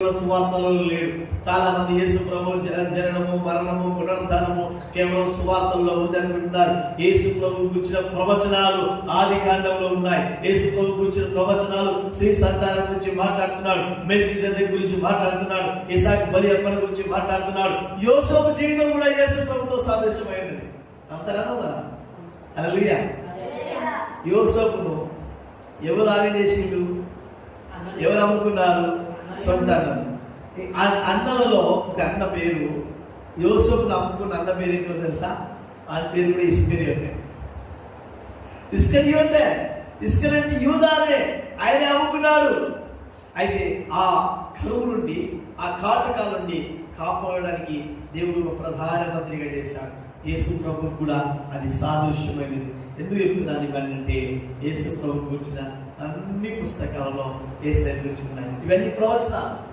కూడా సువార్తలలో లేడు. చాలా మంది యేసు ప్రభు జననము, మరణము, పునరుద్ధానము కేవలం సువార్తల్లో ఉందనుకుంటున్నారు. యేసు ప్రభు గురించిన ప్రవచనాలు ఆది కాండంలో ఉన్నాయి. యేసు ప్రభు గురించిన ప్రవచనాలు స్త్రీ సంతానం గురించి మాట్లాడుతున్నాడు, మెల్కీసెదెకు గురించి మాట్లాడుతున్నాడు, ఇసాకు బలి అర్పణ గురించి మాట్లాడుతున్నాడు. యోసేపు జీవితం కూడా యేసు ప్రభుతో సాదృశ్యమైనది. అంతరాను కదా. హల్లెలూయా. యోసేపును ఎవరు ఆగజేసిండు? ఎవరు అమ్ముకున్నారు? సొంత అన్నలలో ఒక అన్న పేరు, యోసేపును అమ్ముకున్న అన్న పేరు ఏంటో తెలుసా? ఆయన పేరు కూడా ఇస్కరియోతే. ఇస్కరియోతే యూదానే, ఆయనే అమ్ముకున్నాడు. అయితే ఆ కరువు నుండి, ఆ కాటకాల నుండి కాపాడడానికి దేవుడు ఒక ప్రధానమంత్రిగా చేశాడు. యేసు ప్రభు కూడా అది సాదృశ్యమైనది. ఎందుకు చెప్తున్నాను ఇవన్నీ? యేసు ప్రభు గురించిన అన్ని పుస్తకాలలో యేసు గురించి ఉన్నాయి. ఇవన్నీ ప్రవచనాలు.